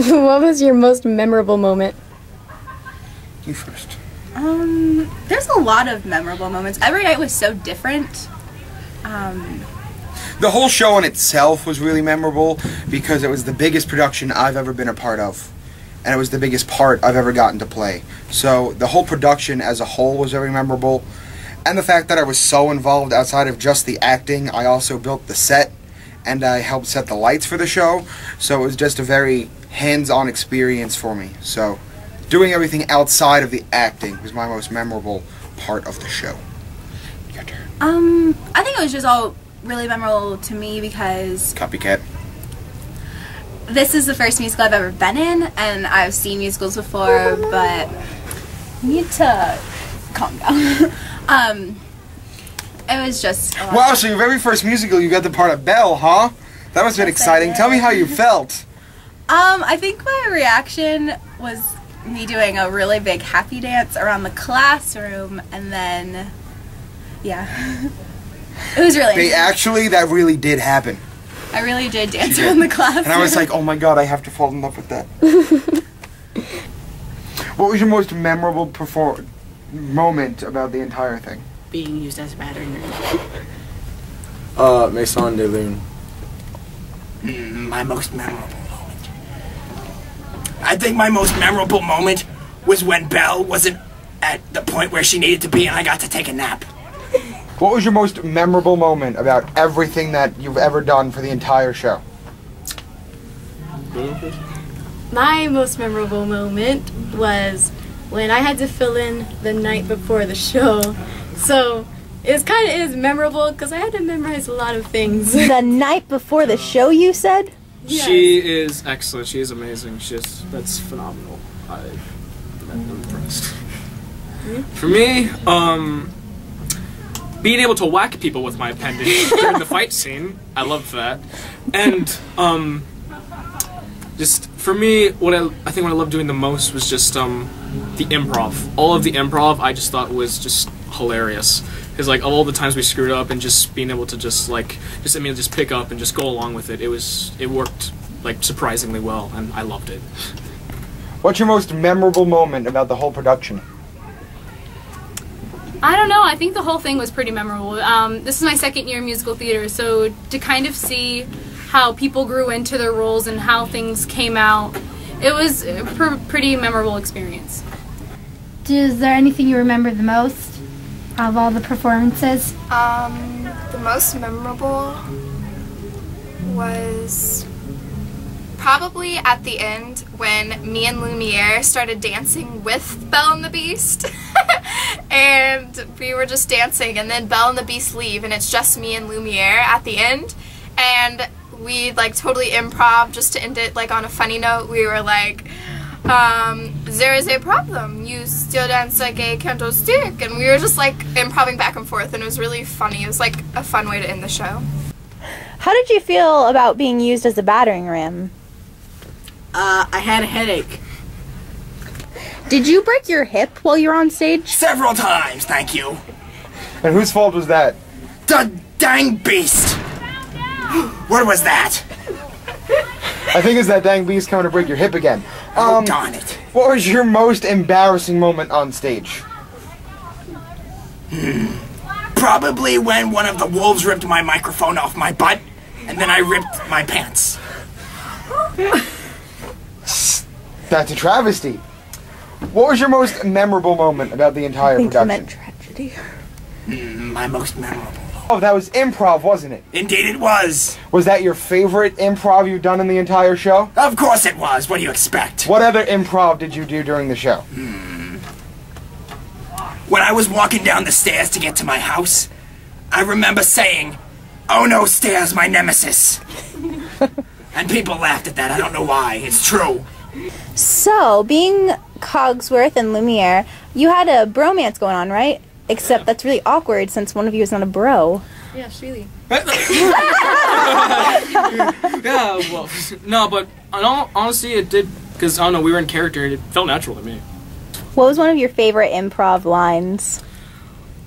What was your most memorable moment? You first. There's a lot of memorable moments. Every night was so different. The whole show in itself was really memorable because it was the biggest production I've ever been a part of. And it was the biggest part I've ever gotten to play. So the whole production as a whole was very memorable. And the fact that I was so involved outside of just the acting, I also built the set and I helped set the lights for the show. So it was just a very hands-on experience for me. So doing everything outside of the acting was my most memorable part of the show. Your turn. I think it was just all really memorable to me because Copycat. this is the first musical I've ever been in, and I've seen musicals before, but you need to calm down. It was just Wow, so your very first musical, you got the part of Belle, huh? That must have been exciting. Tell me how you felt. I think my reaction was me doing a really big happy dance around the classroom, and then, yeah. It was really that really did happen. I really did dance around the classroom. And I was like, oh my god, I have to fall in love with that. What was your most memorable moment about the entire thing? Being used as a battering ram. Maison de Lune. My most memorable moment. I think my most memorable moment was when Belle wasn't at the point where she needed to be and I got to take a nap. What was your most memorable moment about everything that you've ever done for the entire show? My most memorable moment was when I had to fill in the night before the show. So it kind of is memorable because I had to memorize a lot of things. The night before the show, you said? Yes. She is excellent. She is amazing. That's phenomenal. I'm impressed. For me, being able to whack people with my appendage during the fight scene, I loved that. And just for me, what I think what I loved doing the most was just the improv. All of the improv I just thought was just hilarious. Because like all the times we screwed up and just being able to just pick up and just go along with it, it worked like surprisingly well, and I loved it. What's your most memorable moment about the whole production? I don't know. I think the whole thing was pretty memorable. This is my second year in musical theater, so to kind of see how people grew into their roles and how things came out, it was a pretty memorable experience. Is there anything you remember the most of all the performances? The most memorable was probably at the end when me and Lumiere started dancing with Belle and the Beast. And we were just dancing, and then Belle and the Beast leave, and it's just me and Lumiere at the end. And we like totally improv just to end it like on a funny note. We were like, there is a problem. You still dance like a canto stick. And we were just like improving back and forth, and it was really funny. It was like a fun way to end the show. How did you feel about being used as a battering ram? I had a headache. Did you break your hip while you were on stage? Several times, thank you. And whose fault was that? The dang Beast! What was that? I think it's that dang Beast coming to break your hip again. Oh, darn it. What was your most embarrassing moment on stage? Probably when one of the wolves ripped my microphone off my butt, and then I ripped my pants. That's a travesty. What was your most memorable moment about the entire production? I think you meant tragedy. My most memorable. Oh, that was improv, wasn't it? Indeed it was. Was that your favorite improv you've done in the entire show? Of course it was. What do you expect? What other improv did you do during the show? When I was walking down the stairs to get to my house, I remember saying, "Oh no, stairs, my nemesis." And people laughed at that. I don't know why. It's true. So, being Cogsworth and Lumiere, you had a bromance going on, right? Except that's really awkward since one of you is not a bro. Yeah, it's really. Yeah, well, no, but honestly, it did, because, I don't know, we were in character, and it felt natural to me. What was one of your favorite improv lines?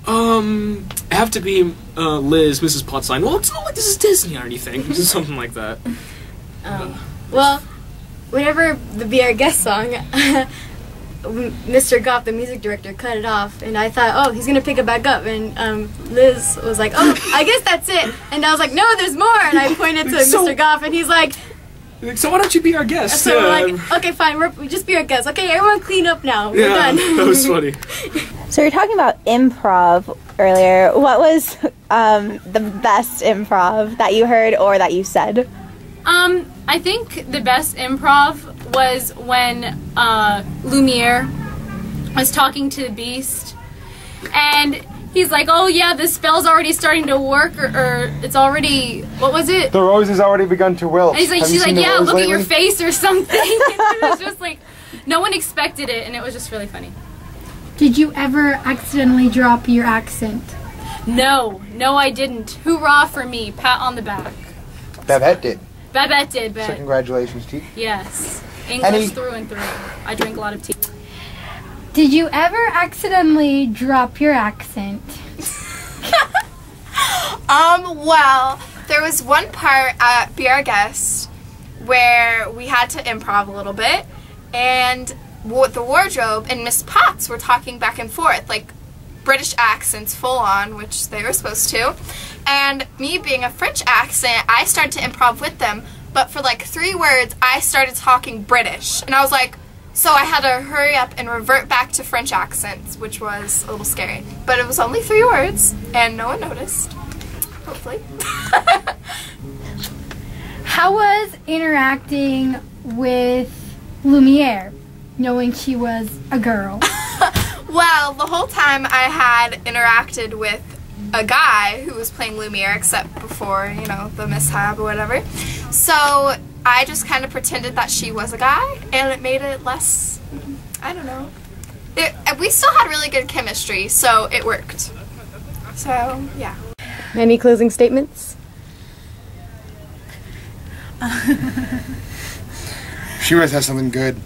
It have to be Liz, Mrs. Potts line. Well, it's not like this is Disney or anything. Just something like that. Well, whenever the Be Our Guest song, Mr. Goff, the music director, cut it off, and I thought, oh, he's gonna pick it back up, and Liz was like, oh, I guess that's it, and I was like, no, there's more, and I pointed to Mr. Goff, and he's like, so why don't you be our guest? so we're like, okay, fine, we just be our guest. Okay, everyone clean up now. We're done. That was funny. So you're talking about improv earlier. What was the best improv that you heard or that you said? I think the best improv was when Lumiere was talking to the Beast, and he's like, oh yeah, the spell's already starting to work, or it's already, what was it? The rose has already begun to wilt. And he's like, she's like, yeah, look at your face or something. It was just like, no one expected it, and it was just really funny. Did you ever accidentally drop your accent? No, I didn't. Hoorah for me, pat on the back. Babette did. Babette did, but So congratulations, T. yes, English through and through. I drink a lot of tea. Did you ever accidentally drop your accent? Well, there was one part at Be Our Guest where we had to improv a little bit, and the wardrobe and Miss Potts were talking back and forth, like British accents full on, which they were supposed to, and me being a French accent, I started to improv with them, but for like 3 words, I started talking British, and I was like, so I had to hurry up and revert back to French accents, which was a little scary, but it was only 3 words, and no one noticed, hopefully. How was interacting with Lumiere, knowing she was a girl? Well, the whole time I had interacted with a guy who was playing Lumiere, except before, you know, the mishap or whatever. So I just kind of pretended that she was a guy, and it made it less, I don't know. We still had really good chemistry, so it worked. So, yeah. Any closing statements? She must have something good.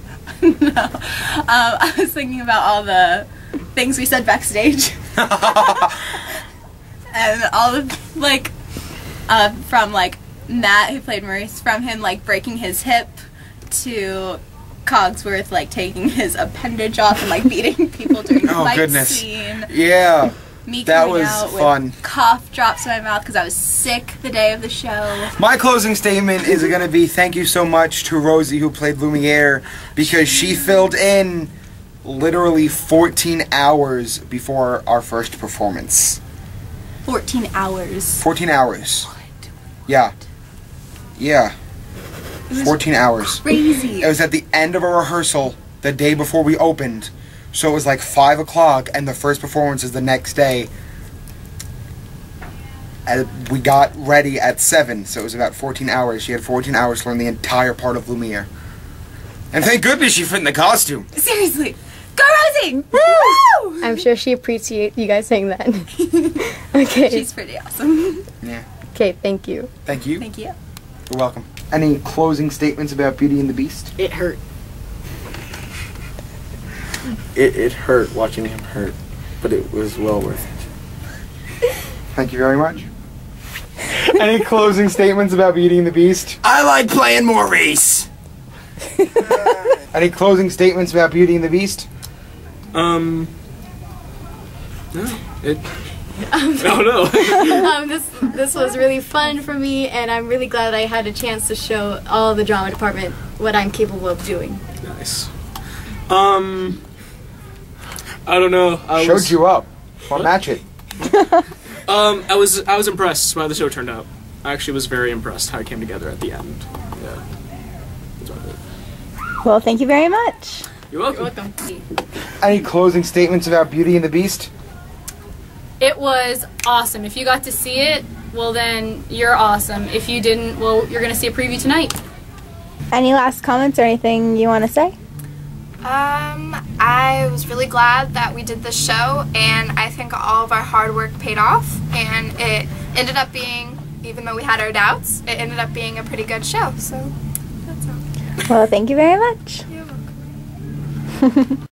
No. I was thinking about all the things we said backstage. And all of, like, from, like, Matt, who played Maurice, from him, like, breaking his hip to Cogsworth, like, taking his appendage off and, like, beating people during the fight scene. Yeah. Me that coming was out fun. With cough drops in my mouth because I was sick the day of the show. My closing statement is going to be thank you so much to Rosie, who played Lumiere, because she filled in literally 14 hours before our first performance. 14 hours. 14 hours. What? Yeah. Yeah. 14 hours. Crazy. It was at the end of a rehearsal the day before we opened. So it was like 5 o'clock, and the first performance is the next day. And we got ready at 7, so it was about 14 hours. She had 14 hours to learn the entire part of Lumiere. And thank goodness she fit in the costume. Seriously. Go Rosie! Woo! I'm sure she appreciates you guys saying that. Okay. She's pretty awesome. Yeah. Okay, thank you. Thank you. Thank you. You're welcome. Any closing statements about Beauty and the Beast? It hurt. It hurt watching him hurt, but it was well worth it. Thank you very much. Any closing statements about Beauty and the Beast? I like playing Maurice. Any closing statements about Beauty and the Beast? No. No. This was really fun for me, and I'm really glad I had a chance to show all the drama department what I'm capable of doing. Nice. I don't know. Showed you up. Well, match it. I was impressed by how the show turned out. I actually was very impressed how it came together at the end. Yeah. That's about it. Well, thank you very much. You're welcome. You're welcome. Any closing statements about Beauty and the Beast? It was awesome. If you got to see it, well then you're awesome. If you didn't, well, you're gonna see a preview tonight. Any last comments or anything you want to say? I was really glad that we did this show, and I think all of our hard work paid off, and it ended up being, even though we had our doubts, it ended up being a pretty good show, so that's all. Well, thank you very much. You're welcome.